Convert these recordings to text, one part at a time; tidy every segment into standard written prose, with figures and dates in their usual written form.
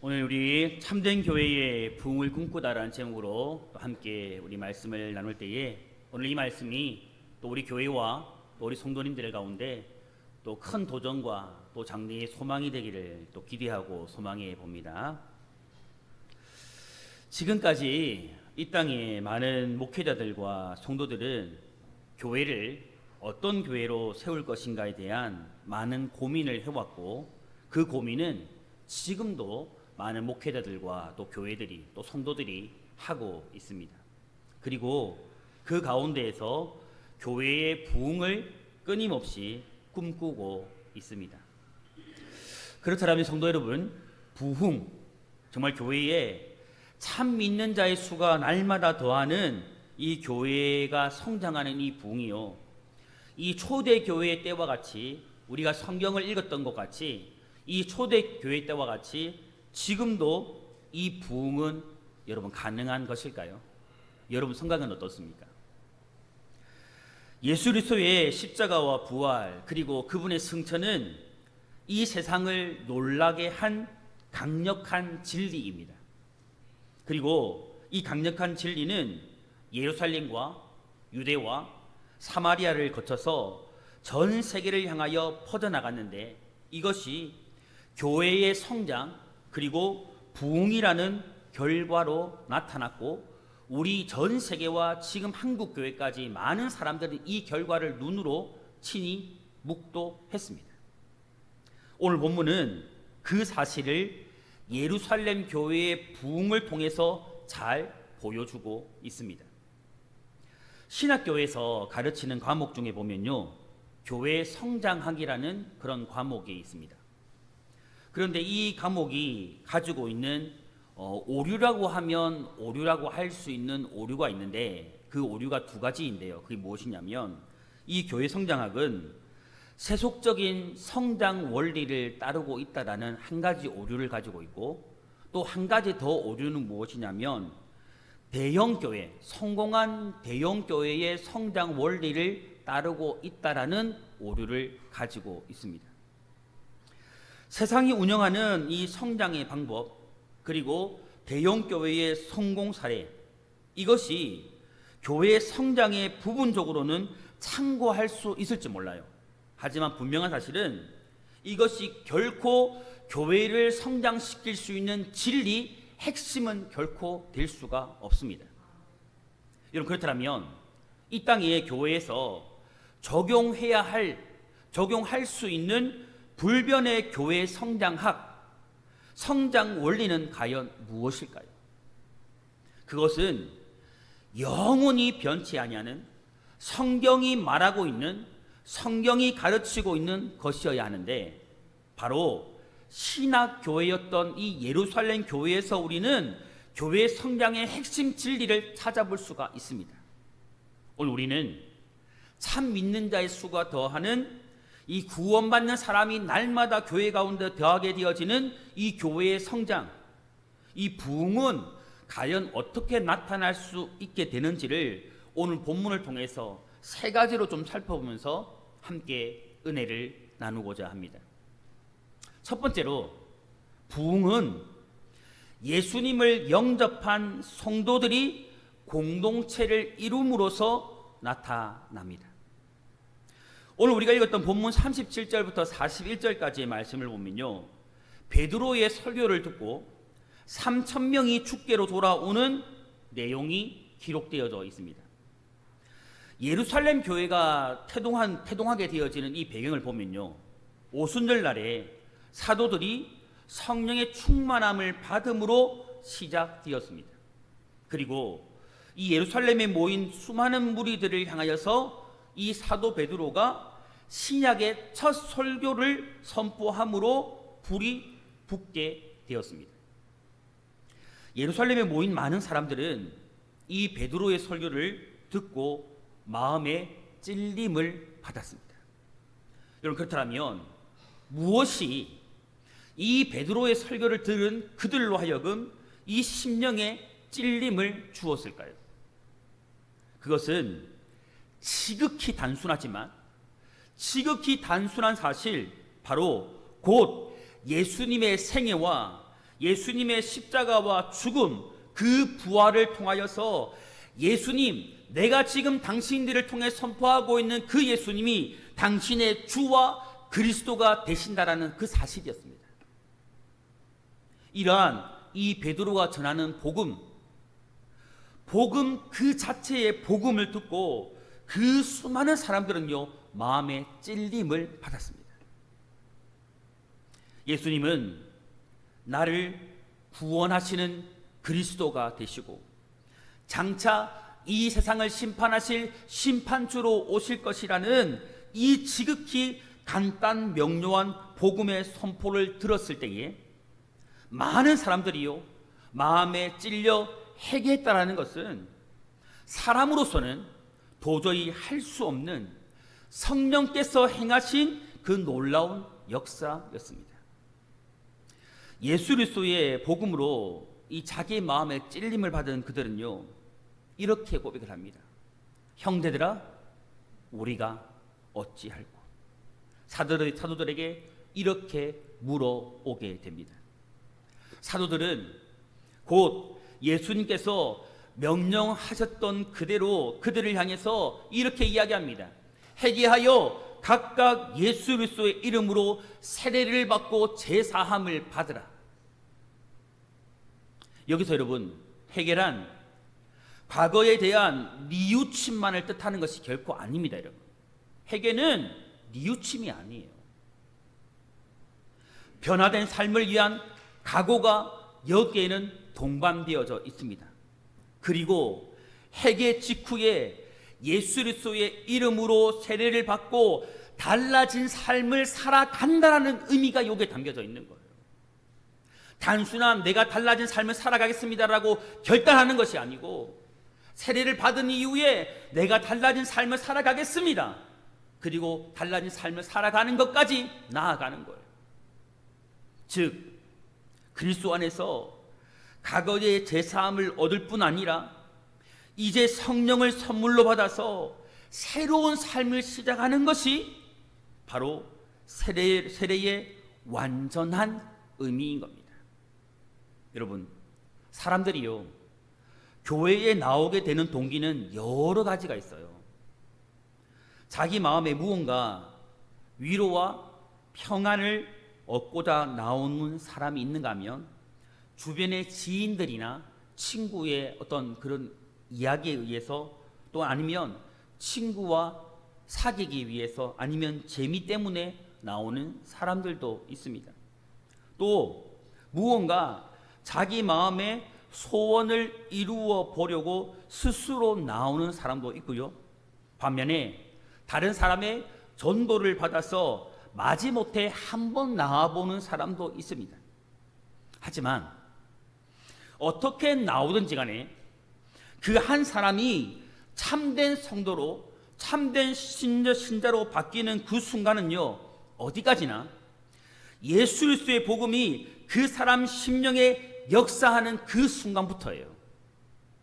오늘 우리 참된 교회의 부흥을 꿈꾸다라는 제목으로 또 함께 우리 말씀을 나눌 때에 오늘 이 말씀이 또 우리 교회와 또 우리 성도님들 가운데 또 큰 도전과 또 장래의 소망이 되기를 또 기대하고 소망해 봅니다. 지금까지 이 땅에 많은 목회자들과 성도들은 교회를 어떤 교회로 세울 것인가에 대한 많은 고민을 해왔고, 그 고민은 지금도 많은 목회자들과 또 교회들이 또 성도들이 하고 있습니다. 그리고 그 가운데에서 교회의 부흥을 끊임없이 꿈꾸고 있습니다. 그렇다면 성도 여러분, 부흥, 정말 교회에 참 믿는 자의 수가 날마다 더하는 이 교회가 성장하는 이 부흥이요, 이 초대 교회의 때와 같이 우리가 성경을 읽었던 것 같이 이 초대 교회 때와 같이 지금도 이 부흥은 여러분 가능한 것일까요? 여러분 생각은 어떻습니까? 예수 그리스도의 십자가와 부활 그리고 그분의 승천은 이 세상을 놀라게 한 강력한 진리입니다. 그리고 이 강력한 진리는 예루살렘과 유대와 사마리아를 거쳐서 전 세계를 향하여 퍼져나갔는데, 이것이 교회의 성장 그리고 부흥이라는 결과로 나타났고, 우리 전 세계와 지금 한국 교회까지 많은 사람들이 이 결과를 눈으로 친히 묵도했습니다. 오늘 본문은 그 사실을 예루살렘 교회의 부흥을 통해서 잘 보여주고 있습니다. 신학교에서 가르치는 과목 중에 보면요, 교회 성장학이라는 그런 과목이 있습니다. 그런데 이 과목이 가지고 있는 오류라고 하면 오류라고 할 수 있는 오류가 있는데, 그 오류가 두 가지인데요. 그게 무엇이냐면, 이 교회 성장학은 세속적인 성장 원리를 따르고 있다라는 한 가지 오류를 가지고 있고, 또 한 가지 더 오류는 무엇이냐면 대형교회, 성공한 대형교회의 성장 원리를 따르고 있다라는 오류를 가지고 있습니다. 세상이 운영하는 이 성장의 방법, 그리고 대형교회의 성공 사례, 이것이 교회 성장에 부분적으로는 참고할 수 있을지 몰라요. 하지만 분명한 사실은 이것이 결코 교회를 성장시킬 수 있는 진리, 핵심은 결코 될 수가 없습니다. 여러분, 그렇다면 이 땅의 교회에서 적용할 수 있는 불변의 교회 성장학, 성장 원리는 과연 무엇일까요? 그것은 영원히 변치 아니하는, 성경이 말하고 있는, 성경이 가르치고 있는 것이어야 하는데, 바로 신학교회였던 이 예루살렘 교회에서 우리는 교회 성장의 핵심 진리를 찾아볼 수가 있습니다. 오늘 우리는 참 믿는 자의 수가 더하는, 이 구원받는 사람이 날마다 교회 가운데 더하게 되어지는 이 교회의 성장, 이 부흥은 과연 어떻게 나타날 수 있게 되는지를 오늘 본문을 통해서 세 가지로 좀 살펴보면서 함께 은혜를 나누고자 합니다. 첫 번째로, 부흥은 예수님을 영접한 성도들이 공동체를 이룸으로써 나타납니다. 오늘 우리가 읽었던 본문 37절부터 41절까지의 말씀을 보면요, 베드로의 설교를 듣고 3,000명이 주께로 돌아오는 내용이 기록되어져 있습니다. 예루살렘 교회가 태동하게 되어지는 이 배경을 보면요, 오순절 날에 사도들이 성령의 충만함을 받음으로 시작되었습니다. 그리고 이 예루살렘에 모인 수많은 무리들을 향하여서 이 사도 베드로가 신약의 첫 설교를 선포함으로 불이 붙게 되었습니다. 예루살렘에 모인 많은 사람들은 이 베드로의 설교를 듣고 마음에 찔림을 받았습니다. 여러분, 그렇다면 무엇이 이 베드로의 설교를 들은 그들로 하여금 이 심령에 찔림을 주었을까요? 그것은 지극히 단순하지만 지극히 단순한 사실, 바로 곧 예수님의 생애와 예수님의 십자가와 죽음, 그 부활을 통하여서 예수님, 내가 지금 당신들을 통해 선포하고 있는 그 예수님이 당신의 주와 그리스도가 되신다라는 그 사실이었습니다. 이러한 이 베드로가 전하는 복음 그 자체의 복음을 듣고 그 수많은 사람들은요, 마음의 찔림을 받았습니다. 예수님은 나를 구원하시는 그리스도가 되시고 장차 이 세상을 심판하실 심판주로 오실 것이라는 이 지극히 간단 명료한 복음의 선포를 들었을 때에 많은 사람들이요, 마음에 찔려 회개했다라는 것은 사람으로서는 도저히 할 수 없는 성령께서 행하신 그 놀라운 역사였습니다. 예수 그리스도의 복음으로 이 자기 마음에 찔림을 받은 그들은요, 이렇게 고백을 합니다. 형제들아, 우리가 어찌할꼬? 사도들에게 이렇게 물어오게 됩니다. 사도들은 곧 예수님께서 명령하셨던 그대로 그들을 향해서 이렇게 이야기합니다. 회개하여 각각 예수 그리스도의 이름으로 세례를 받고 제사함을 받으라. 여기서 여러분, 회개란 과거에 대한 뉘우침만을 뜻하는 것이 결코 아닙니다. 여러분, 회개는 뉘우침이 아니에요. 변화된 삶을 위한 각오가 여기에는 동반되어져 있습니다. 그리고 회개 직후에 예수 그리스도의 이름으로 세례를 받고 달라진 삶을 살아간다는 의미가 여기에 담겨져 있는 거예요. 단순한 내가 달라진 삶을 살아가겠습니다라고 결단하는 것이 아니고, 세례를 받은 이후에 내가 달라진 삶을 살아가겠습니다, 그리고 달라진 삶을 살아가는 것까지 나아가는 거예요. 즉 그리스도 안에서 과거의 제사함을 얻을 뿐 아니라 이제 성령을 선물로 받아서 새로운 삶을 시작하는 것이 바로 세례의 완전한 의미인 겁니다. 여러분, 사람들이요, 교회에 나오게 되는 동기는 여러 가지가 있어요. 자기 마음에 무언가 위로와 평안을 얻고자 나오는 사람이 있는가 하면 주변의 지인들이나 친구의 어떤 그런 이야기에 의해서, 또 아니면 친구와 사귀기 위해서, 아니면 재미 때문에 나오는 사람들도 있습니다. 또 무언가 자기 마음의 소원을 이루어 보려고 스스로 나오는 사람도 있고요. 반면에 다른 사람의 전도를 받아서 마지못해 한번 나와보는 사람도 있습니다. 하지만 어떻게 나오든지 간에 그 한 사람이 참된 성도로, 참된 신자로 바뀌는 그 순간은요, 어디까지나 예수 그리스도의 복음이 그 사람 심령에 역사하는 그 순간부터예요.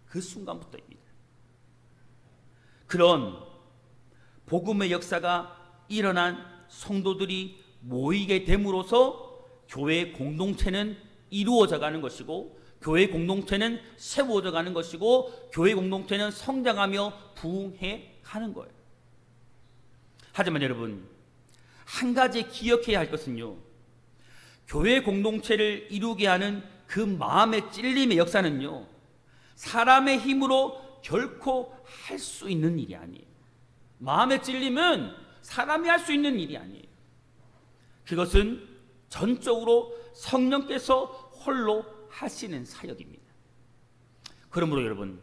그 순간부터입니다. 그런 복음의 역사가 일어난 성도들이 모이게 됨으로써 교회 공동체는 이루어져 가는 것이고, 교회 공동체는 세워져 가는 것이고, 교회 공동체는 성장하며 부흥해 가는 거예요. 하지만 여러분, 한 가지 기억해야 할 것은요, 교회 공동체를 이루게 하는 그 마음의 찔림의 역사는요, 사람의 힘으로 결코 할 수 있는 일이 아니에요. 마음의 찔림은 사람이 할 수 있는 일이 아니에요. 그것은 전적으로 성령께서 홀로 하시는 사역입니다. 그러므로 여러분,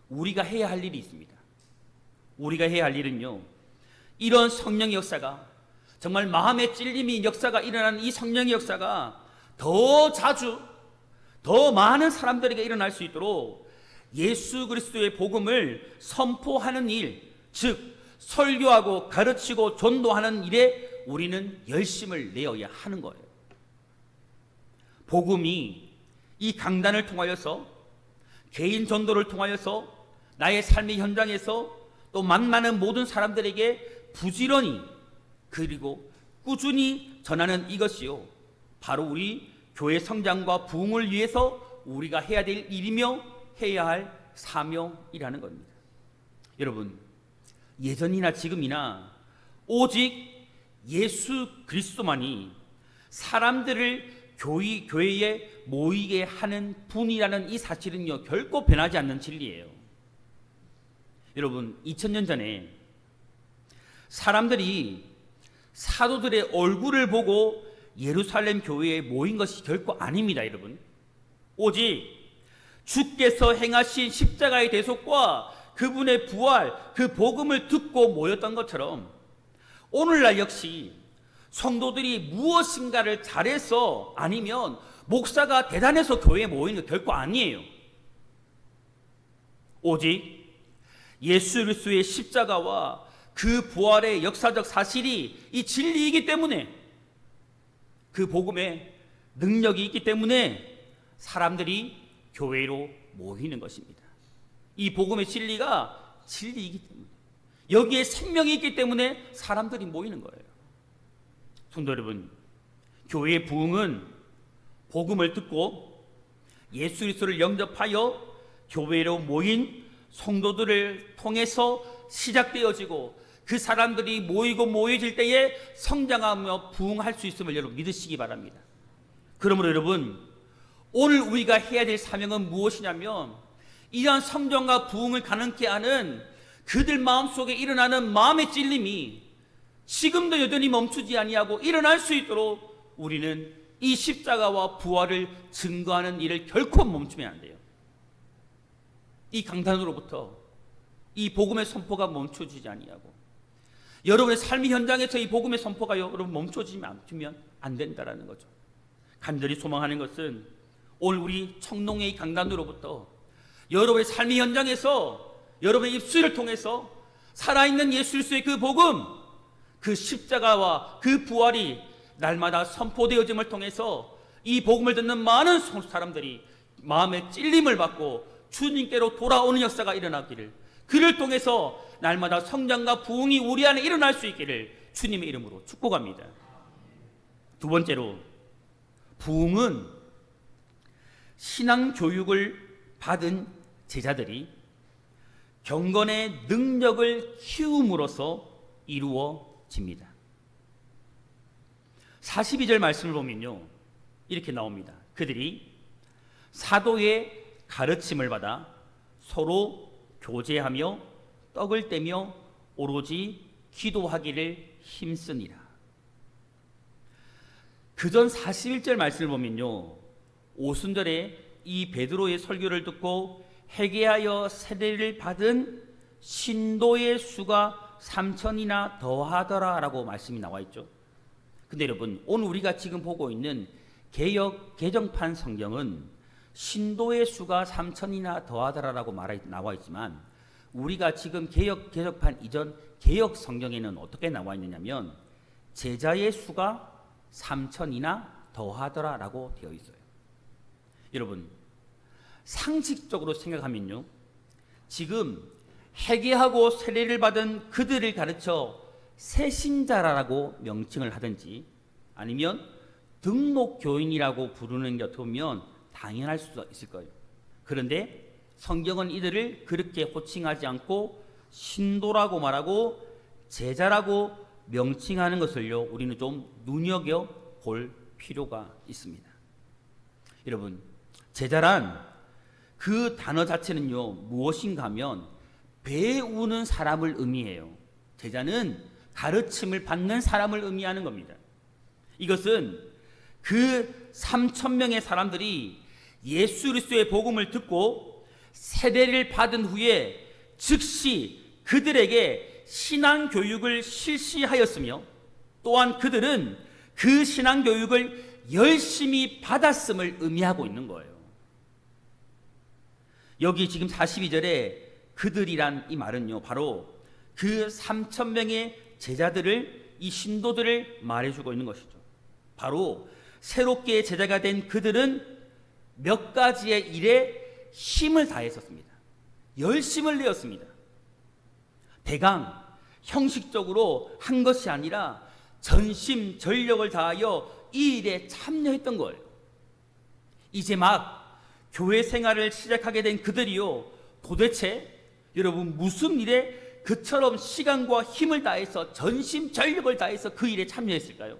우리가 해야 할 일이 있습니다. 우리가 해야 할 일은요, 이런 성령의 역사가, 정말 마음의 찔림이 역사가 일어나는 이 성령의 역사가 더 자주, 더 많은 사람들에게 일어날 수 있도록 예수 그리스도의 복음을 선포하는 일, 즉 설교하고 가르치고 전도하는 일에 우리는 열심을 내어야 하는 거예요. 복음이 이 강단을 통하여서, 개인 전도를 통하여서, 나의 삶의 현장에서 또 만나는 모든 사람들에게 부지런히 그리고 꾸준히 전하는 이것이요, 바로 우리 교회 성장과 부흥을 위해서 우리가 해야 될 일이며 해야 할 사명이라는 겁니다. 여러분, 예전이나 지금이나 오직 예수 그리스도만이 사람들을 교회에 모이게 하는 분이라는 이 사실은요, 결코 변하지 않는 진리예요. 여러분, 2000년 전에 사람들이 사도들의 얼굴을 보고 예루살렘 교회에 모인 것이 결코 아닙니다, 여러분. 오직 주께서 행하신 십자가의 대속과 그분의 부활, 그 복음을 듣고 모였던 것처럼 오늘날 역시 성도들이 무엇인가를 잘해서 아니면 목사가 대단해서 교회에 모이는 게 결코 아니에요. 오직 예수 그리스도의 십자가와 그 부활의 역사적 사실이 이 진리이기 때문에, 그 복음에 능력이 있기 때문에 사람들이 교회로 모이는 것입니다. 이 복음의 진리가 진리이기 때문에, 여기에 생명이 있기 때문에 사람들이 모이는 거예요. 성도 여러분, 교회의 부흥은 복음을 듣고 예수 그리스도를 영접하여 교회로 모인 성도들을 통해서 시작되어지고, 그 사람들이 모여질 때에 성장하며 부흥할 수 있음을 여러분 믿으시기 바랍니다. 그러므로 여러분, 오늘 우리가 해야 될 사명은 무엇이냐면, 이러한 성장과 부흥을 가능케 하는 그들 마음속에 일어나는 마음의 찔림이 지금도 여전히 멈추지 아니하고 일어날 수 있도록 우리는 이 십자가와 부활을 증거하는 일을 결코 멈추면 안 돼요. 이 강단으로부터 이 복음의 선포가 멈춰지지 아니하고, 여러분의 삶의 현장에서 이 복음의 선포가 여러분 멈춰지면 안 된다라는 거죠. 간절히 소망하는 것은 오늘 우리 청농의 이 강단으로부터 여러분의 삶의 현장에서 여러분의 입술을 통해서 살아있는 예수 그리스도의 그 복음, 그 십자가와 그 부활이 날마다 선포되어짐을 통해서 이 복음을 듣는 많은 사람들이 마음의 찔림을 받고 주님께로 돌아오는 역사가 일어나기를, 그를 통해서 날마다 성장과 부흥이 우리 안에 일어날 수 있기를 주님의 이름으로 축복합니다. 두 번째로, 부흥은 신앙 교육을 받은 제자들이 경건의 능력을 키움으로써 이루어집니다. 42절 말씀을 보면요, 이렇게 나옵니다. 그들이 사도의 가르침을 받아 서로 교제하며 떡을 떼며 오로지 기도하기를 힘쓰니라. 그전 41절 말씀을 보면요, 오순절에 이 베드로의 설교를 듣고 회개하여 세례를 받은 신도의 수가 3,000이나 더하더라라고 말씀이 나와 있죠. 근데 여러분, 오늘 우리가 지금 보고 있는 개정판 성경은 신도의 수가 3,000이나 더하더라라고 나와 있지만, 우리가 지금 개정판 이전 개역 성경에는 어떻게 나와 있느냐면 제자의 수가 3,000이나 더하더라라고 되어 있어요. 여러분, 상식적으로 생각하면요, 지금 회개하고 세례를 받은 그들을 가르쳐 새신자라고 명칭을 하든지 아니면 등록교인이라고 부르는 게 어떻게 보면 당연할 수도 있을 거예요. 그런데 성경은 이들을 그렇게 호칭하지 않고 신도라고 말하고 제자라고 명칭하는 것을요, 우리는 좀 눈여겨볼 필요가 있습니다. 여러분, 제자란 그 단어 자체는요, 무엇인가 하면 배우는 사람을 의미해요. 제자는 가르침을 받는 사람을 의미하는 겁니다. 이것은 그 3,000명의 사람들이 예수 그리스도의 복음을 듣고 세례를 받은 후에 즉시 그들에게 신앙 교육을 실시하였으며, 또한 그들은 그 신앙 교육을 열심히 받았음을 의미하고 있는 거예요. 여기 지금 42절에 그들이란 이 말은요, 바로 그 3,000명의 제자들을, 이 신도들을 말해주고 있는 것이죠. 바로 새롭게 제자가 된 그들은 몇 가지의 일에 힘을 다했었습니다. 열심을 내었습니다. 대강 형식적으로 한 것이 아니라 전심 전력을 다하여 이 일에 참여했던 거예요. 이제 막 교회 생활을 시작하게 된 그들이요, 도대체 여러분 무슨 일에 그처럼 시간과 힘을 다해서 전심전력을 다해서 그 일에 참여했을까요?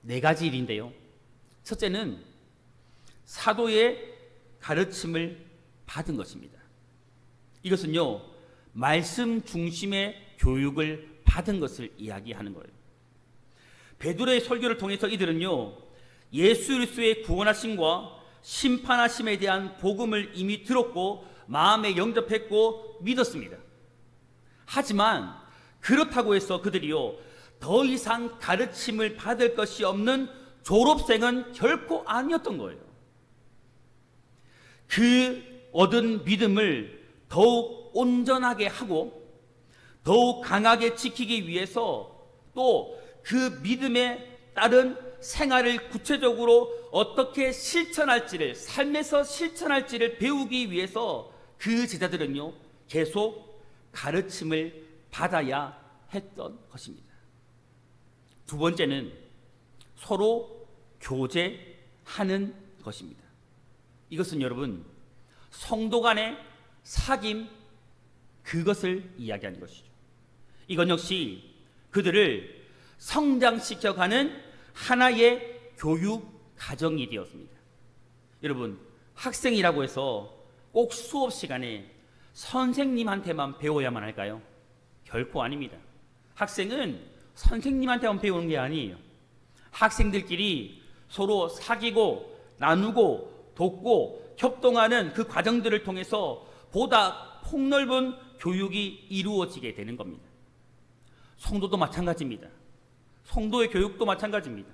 네 가지 일인데요. 첫째는 사도의 가르침을 받은 것입니다. 이것은요, 말씀 중심의 교육을 받은 것을 이야기하는 거예요. 베드로의 설교를 통해서 이들은요, 예수 그리스도의 구원하심과 심판하심에 대한 복음을 이미 들었고 마음에 영접했고 믿었습니다. 하지만 그렇다고 해서 그들이요, 더 이상 가르침을 받을 것이 없는 졸업생은 결코 아니었던 거예요. 그 얻은 믿음을 더욱 온전하게 하고 더욱 강하게 지키기 위해서 또 그 믿음에 따른 생활을 구체적으로 어떻게 실천할지를, 삶에서 실천할지를 배우기 위해서 그 제자들은요, 계속 가르침을 받아야 했던 것입니다. 두 번째는 서로 교제하는 것입니다. 이것은 여러분, 성도 간의 사귐, 그것을 이야기하는 것이죠. 이건 역시 그들을 성장시켜가는 하나의 교육 과정이 되었습니다. 여러분, 학생이라고 해서 꼭 수업 시간에 선생님한테만 배워야만 할까요? 결코 아닙니다. 학생은 선생님한테만 배우는 게 아니에요. 학생들끼리 서로 사귀고 나누고 돕고 협동하는 그 과정들을 통해서 보다 폭넓은 교육이 이루어지게 되는 겁니다. 성도도 마찬가지입니다. 성도의 교육도 마찬가지입니다.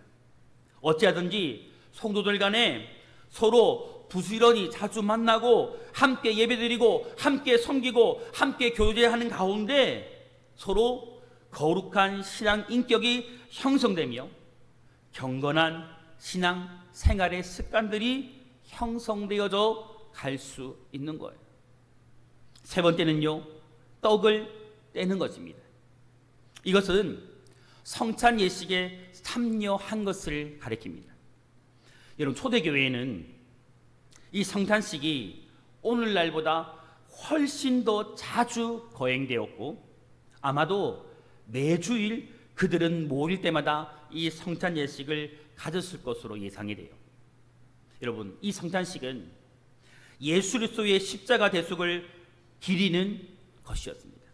어찌하든지 성도들 간에 서로 부지런히 자주 만나고 함께 예배드리고 함께 섬기고 함께 교제하는 가운데 서로 거룩한 신앙 인격이 형성되며 경건한 신앙 생활의 습관들이 형성되어져 갈 수 있는 거예요. 세 번째는요, 떡을 떼는 것입니다. 이것은 성찬 예식에 참여한 것을 가리킵니다. 여러분, 초대교회에는 이 성찬식이 오늘날보다 훨씬 더 자주 거행되었고 아마도 매주일 그들은 모일 때마다 이 성찬 예식을 가졌을 것으로 예상이 돼요. 여러분, 이 성찬식은 예수 그리스도의 십자가 대속을 기리는 것이었습니다.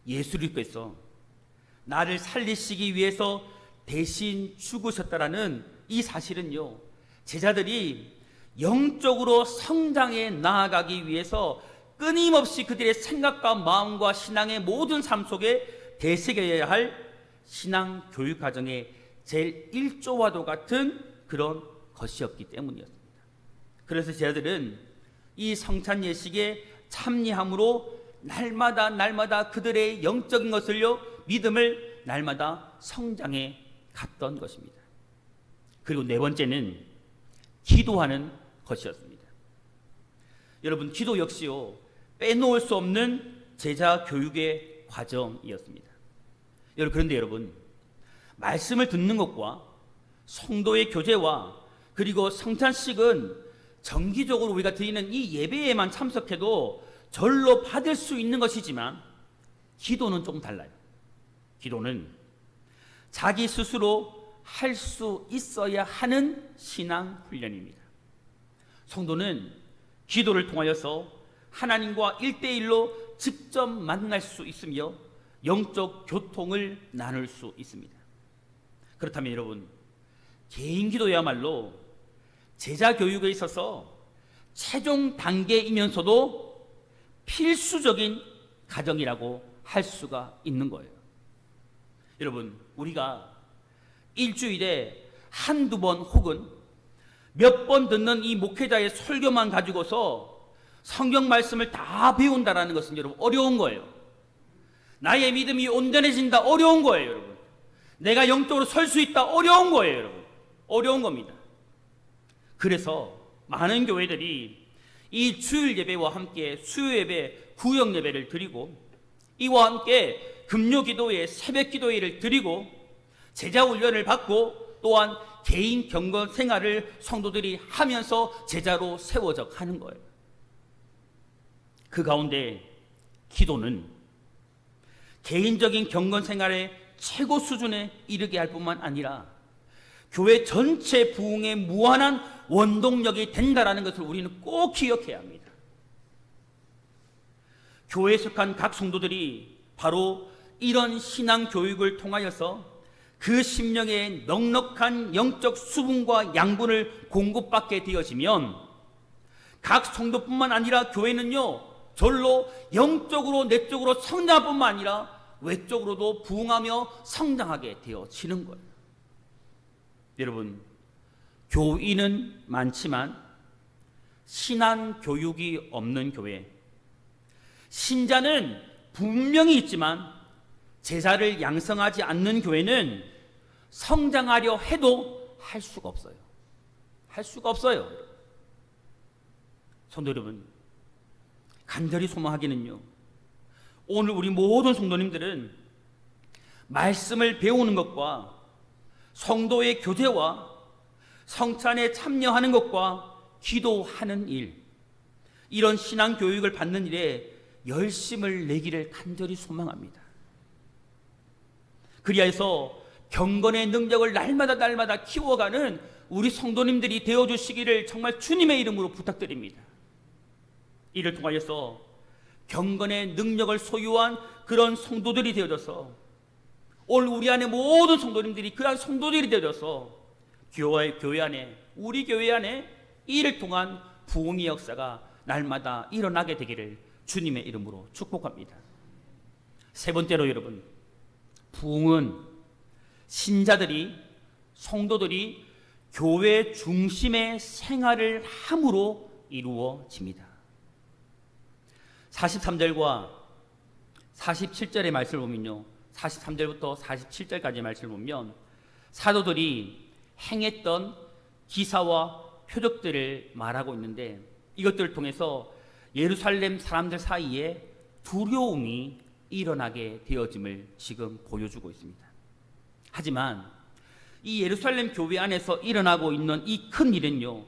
예수 그리스도께서 나를 살리시기 위해서 대신 죽으셨다라는 이 사실은요, 제자들이 영적으로 성장해 나아가기 위해서 끊임없이 그들의 생각과 마음과 신앙의 모든 삶 속에 되새겨야 할 신앙 교육 과정의 제일 1조와도 같은 그런 것이었기 때문이었습니다. 그래서 제자들은 이 성찬 예식에 참여함으로 날마다 그들의 영적인 것을요, 믿음을 날마다 성장해 갔던 것입니다. 그리고 네 번째는 기도하는 것이었습니다. 여러분, 기도 역시요, 빼놓을 수 없는 제자 교육의 과정이었습니다. 그런데 여러분, 말씀을 듣는 것과 성도의 교제와 그리고 성찬식은 정기적으로 우리가 드리는 이 예배에만 참석해도 절로 받을 수 있는 것이지만 기도는 좀 달라요. 기도는 자기 스스로 할 수 있어야 하는 신앙 훈련입니다. 성도는 기도를 통하여서 하나님과 1대1로 직접 만날 수 있으며 영적 교통을 나눌 수 있습니다. 그렇다면 여러분, 개인 기도야말로 제자 교육에 있어서 최종 단계이면서도 필수적인 과정이라고 할 수가 있는 거예요. 여러분, 우리가 일주일에 한두 번 혹은 몇 번 듣는 이 목회자의 설교만 가지고서 성경 말씀을 다 배운다라는 것은 여러분 어려운 거예요. 나의 믿음이 온전해진다, 어려운 거예요. 여러분, 내가 영적으로 설 수 있다, 어려운 거예요. 여러분, 어려운 겁니다. 그래서 많은 교회들이 이 주일 예배와 함께 수요 예배, 구역 예배를 드리고 이와 함께 금요 기도회, 새벽 기도회를 드리고 제자 훈련을 받고 또한 개인 경건 생활을 성도들이 하면서 제자로 세워져 가는 거예요. 그 가운데 기도는 개인적인 경건 생활의 최고 수준에 이르게 할 뿐만 아니라 교회 전체 부흥의 무한한 원동력이 된다는 것을 우리는 꼭 기억해야 합니다. 교회에 속한 각 성도들이 바로 이런 신앙 교육을 통하여서 그 심령의 넉넉한 영적 수분과 양분을 공급받게 되어지면 각 성도뿐만 아니라 교회는요, 절로 영적으로 내적으로 성장할 뿐만 아니라 외적으로도 부흥하며 성장하게 되어지는 거예요. 여러분, 교인은 많지만 신앙 교육이 없는 교회, 신자는 분명히 있지만 제자를 양성하지 않는 교회는 성장하려 해도 할 수가 없어요. 할 수가 없어요. 성도 여러분, 간절히 소망하기는요, 오늘 우리 모든 성도님들은 말씀을 배우는 것과 성도의 교제와 성찬에 참여하는 것과 기도하는 일, 이런 신앙 교육을 받는 일에 열심을 내기를 간절히 소망합니다. 그리하여서 경건의 능력을 날마다 키워가는 우리 성도님들이 되어주시기를 정말 주님의 이름으로 부탁드립니다. 이를 통하여서 경건의 능력을 소유한 그런 성도들이 되어져서 오늘 우리 안에 모든 성도님들이 그런 성도들이 되어져서 교회 안에, 우리 교회 안에 이를 통한 부흥의 역사가 날마다 일어나게 되기를 주님의 이름으로 축복합니다. 세 번째로 여러분, 부흥은 신자들이, 성도들이 교회 중심의 생활을 함으로 이루어집니다. 43절과 47절의 말씀을 보면요, 43절부터 47절까지의 말씀을 보면 사도들이 행했던 기사와 표적들을 말하고 있는데, 이것들을 통해서 예루살렘 사람들 사이에 두려움이 일어나게 되어짐을 지금 보여주고 있습니다. 하지만 이 예루살렘 교회 안에서 일어나고 있는 이 큰 일은요,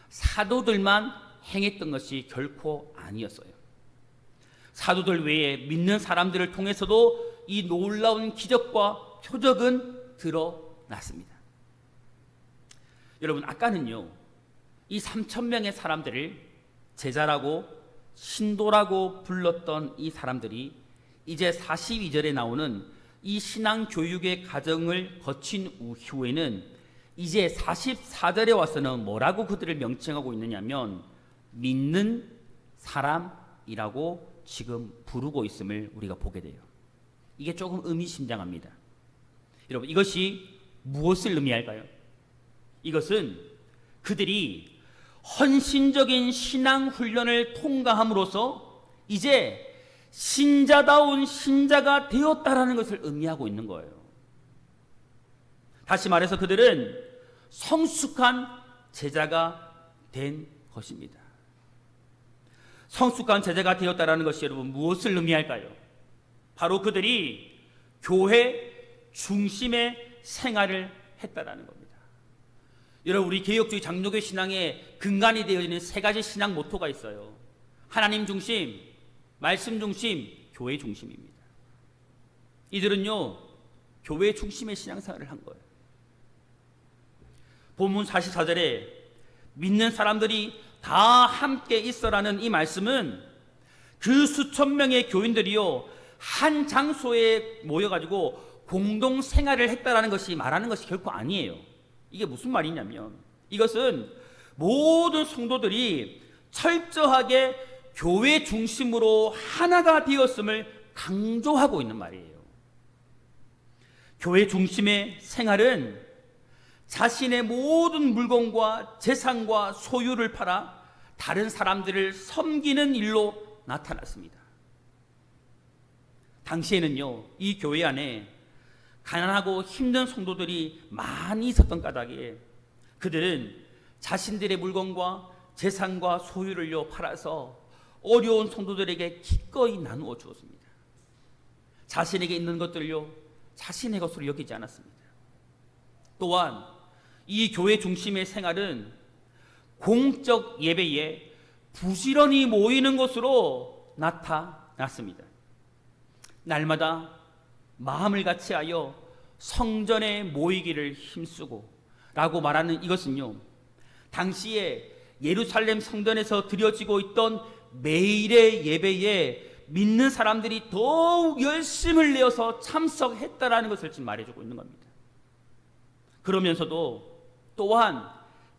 사도들만 행했던 것이 결코 아니었어요. 사도들 외에 믿는 사람들을 통해서도 이 놀라운 기적과 표적은 드러났습니다. 여러분, 아까는요, 이 3,000명의 사람들을 제자라고 신도라고 불렀던 이 사람들이 이제 42절에 나오는 이 신앙 교육의 과정을 거친 후에는 이제 44절에 와서는 뭐라고 그들을 명칭하고 있느냐면 믿는 사람이라고 지금 부르고 있음을 우리가 보게 돼요. 이게 조금 의미심장합니다. 여러분, 이것이 무엇을 의미할까요? 이것은 그들이 헌신적인 신앙 훈련을 통과함으로써 이제 신자다운 신자가 되었다라는 것을 의미하고 있는 거예요. 다시 말해서 그들은 성숙한 제자가 된 것입니다. 성숙한 제자가 되었다라는 것이 여러분 무엇을 의미할까요? 바로 그들이 교회 중심의 생활을 했다라는 겁니다. 여러분, 우리 개혁주의 장로교 신앙의 근간이 되어 있는 세 가지 신앙 모토가 있어요. 하나님 중심, 말씀 중심, 교회 중심입니다. 이들은요, 교회 중심의 신앙생활을 한 거예요. 본문 44절에 믿는 사람들이 다 함께 있어라는 이 말씀은 그 수천 명의 교인들이요, 한 장소에 모여가지고 공동 생활을 했다라는 것이 말하는 것이 결코 아니에요. 이게 무슨 말이냐면 이것은 모든 성도들이 철저하게 교회 중심으로 하나가 되었음을 강조하고 있는 말이에요. 교회 중심의 생활은 자신의 모든 물건과 재산과 소유를 팔아 다른 사람들을 섬기는 일로 나타났습니다. 당시에는요, 이 교회 안에 가난하고 힘든 성도들이 많이 있었던 까닭에 그들은 자신들의 물건과 재산과 소유를요 팔아서 어려운 성도들에게 기꺼이 나누어 주었습니다. 자신에게 있는 것들을요 자신의 것으로 여기지 않았습니다. 또한 이 교회 중심의 생활은 공적 예배에 부지런히 모이는 것으로 나타났습니다. 날마다 마음을 같이하여 성전에 모이기를 힘쓰고 라고 말하는 이것은요, 당시에 예루살렘 성전에서 드려지고 있던 매일의 예배에 믿는 사람들이 더욱 열심을 내어서 참석했다라는 것을 지금 말해주고 있는 겁니다. 그러면서도 또한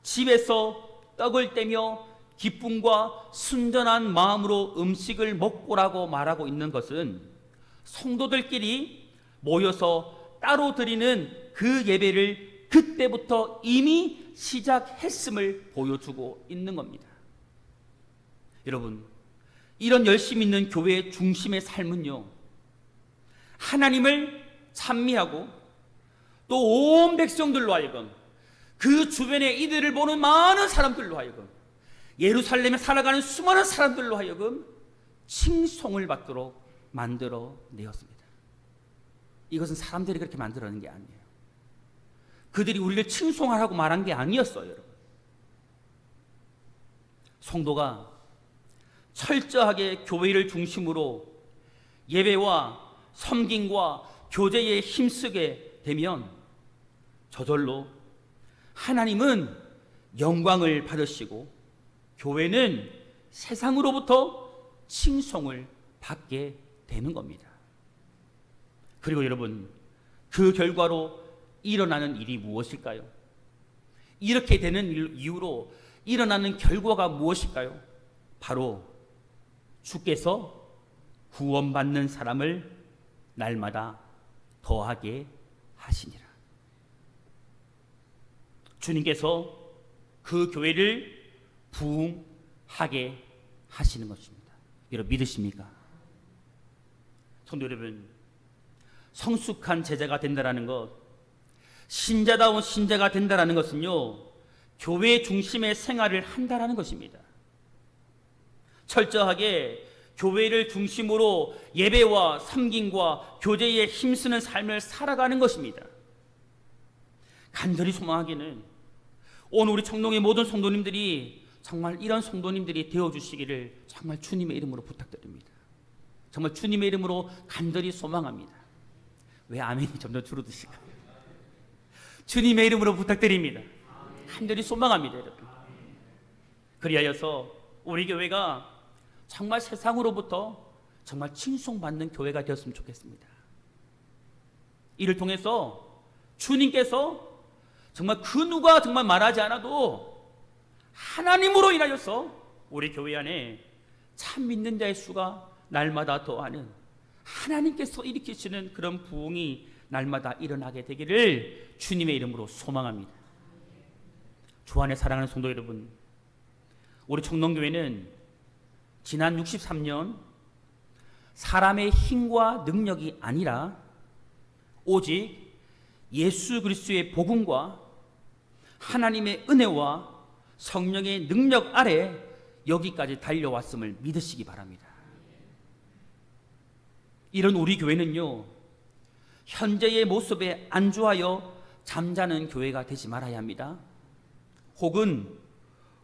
집에서 떡을 떼며 기쁨과 순전한 마음으로 음식을 먹고라고 말하고 있는 것은 성도들끼리 모여서 따로 드리는 그 예배를 그때부터 이미 시작했음을 보여주고 있는 겁니다. 여러분, 이런 열심 있는 교회의 중심의 삶은요, 하나님을 찬미하고 또 온 백성들로 하여금, 그 주변에 이들을 보는 많은 사람들로 하여금, 예루살렘에 살아가는 수많은 사람들로 하여금 칭송을 받도록 만들어 내었습니다. 이것은 사람들이 그렇게 만들어낸 게 아니에요. 그들이 우리를 칭송하라고 말한 게 아니었어요, 여러분. 성도가 철저하게 교회를 중심으로 예배와 섬김과 교제에 힘쓰게 되면 저절로 하나님은 영광을 받으시고 교회는 세상으로부터 칭송을 받게 되는 겁니다. 그리고 여러분, 그 결과로 일어나는 일이 무엇일까요? 이렇게 되는 이유로 일어나는 결과가 무엇일까요? 바로 주께서 구원받는 사람을 날마다 더하게 하시니라. 주님께서 그 교회를 부흥하게 하시는 것입니다. 여러분 믿으십니까? 성도 여러분, 성숙한 제자가 된다라는 것, 신자다운 신자가 된다라는 것은요, 교회 중심의 생활을 한다라는 것입니다. 철저하게 교회를 중심으로 예배와 섬김과 교제에 힘쓰는 삶을 살아가는 것입니다. 간절히 소망하기는 오늘 우리 청동의 모든 성도님들이 정말 이런 성도님들이 되어주시기를 정말 주님의 이름으로 부탁드립니다. 정말 주님의 이름으로 간절히 소망합니다. 왜 아멘이 점점 줄어드실까요? 주님의 이름으로 부탁드립니다. 간절히 소망합니다, 여러분. 그리하여서 우리 교회가 정말 세상으로부터 정말 칭송받는 교회가 되었으면 좋겠습니다. 이를 통해서 주님께서 정말 그 누가 정말 말하지 않아도 하나님으로 인하여서 우리 교회 안에 참 믿는 자의 수가 날마다 더하는, 하나님께서 일으키시는 그런 부흥이 날마다 일어나게 되기를 주님의 이름으로 소망합니다. 주 안에 사랑하는 성도 여러분, 우리 청동교회는 지난 63년 사람의 힘과 능력이 아니라 오직 예수 그리스도의 복음과 하나님의 은혜와 성령의 능력 아래 여기까지 달려왔음을 믿으시기 바랍니다. 이런 우리 교회는요, 현재의 모습에 안주하여 잠자는 교회가 되지 말아야 합니다. 혹은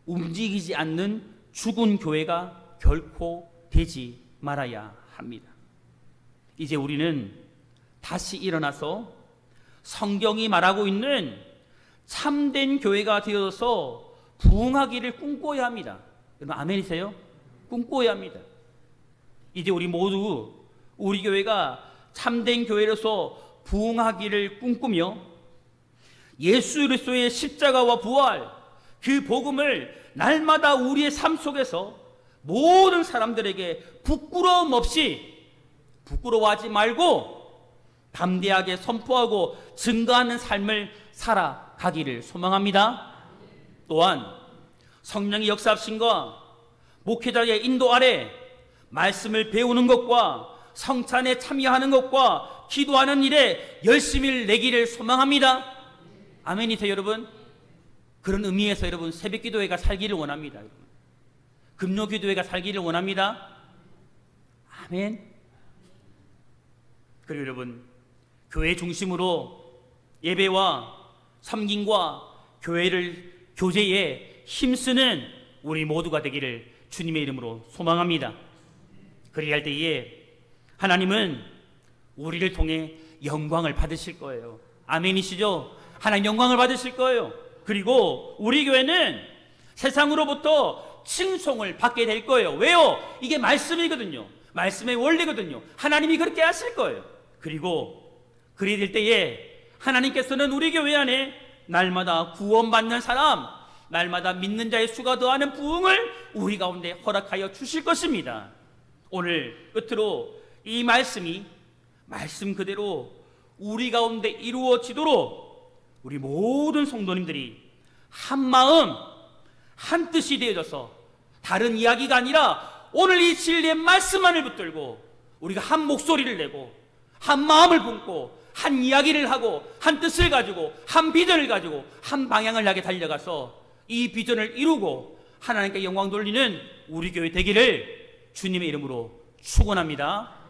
움직이지 않는 죽은 교회가 결코 되지 말아야 합니다. 이제 우리는 다시 일어나서 성경이 말하고 있는 참된 교회가 되어서 부흥하기를 꿈꿔야 합니다. 여러분 아멘이세요? 꿈꿔야 합니다. 이제 우리 모두 우리 교회가 참된 교회로서 부흥하기를 꿈꾸며 예수 그리스도의 십자가와 부활, 그 복음을 날마다 우리의 삶 속에서 모든 사람들에게 부끄러움 없이, 부끄러워하지 말고 담대하게 선포하고 증거하는 삶을 살아가기를 소망합니다. 또한 성령의 역사하심과 목회자의 인도 아래 말씀을 배우는 것과 성찬에 참여하는 것과 기도하는 일에 열심히 내기를 소망합니다. 아멘이세요, 여러분? 그런 의미에서 여러분 새벽기도회가 살기를 원합니다. 금요기도회가 살기를 원합니다. 아멘. 그리고 여러분, 교회 중심으로 예배와 섬김과 교제에 힘쓰는 우리 모두가 되기를 주님의 이름으로 소망합니다. 그리할 때에 하나님은 우리를 통해 영광을 받으실 거예요. 아멘이시죠? 하나님 영광을 받으실 거예요. 그리고 우리 교회는 세상으로부터 칭송을 받게 될 거예요. 왜요? 이게 말씀이거든요. 말씀의 원리거든요. 하나님이 그렇게 하실 거예요. 그리고 그리 될 때에 하나님께서는 우리 교회 안에 날마다 구원받는 사람, 날마다 믿는 자의 수가 더하는 부흥을 우리 가운데 허락하여 주실 것입니다. 오늘 끝으로 이 말씀이 말씀 그대로 우리 가운데 이루어지도록 우리 모든 성도님들이 한 마음 한 뜻이 되어져서 다른 이야기가 아니라 오늘 이 진리의 말씀만을 붙들고 우리가 한 목소리를 내고 한 마음을 품고 한 이야기를 하고 한 뜻을 가지고 한 비전을 가지고 한 방향을 향해 달려가서 이 비전을 이루고 하나님께 영광 돌리는 우리 교회 되기를 주님의 이름으로 축원합니다.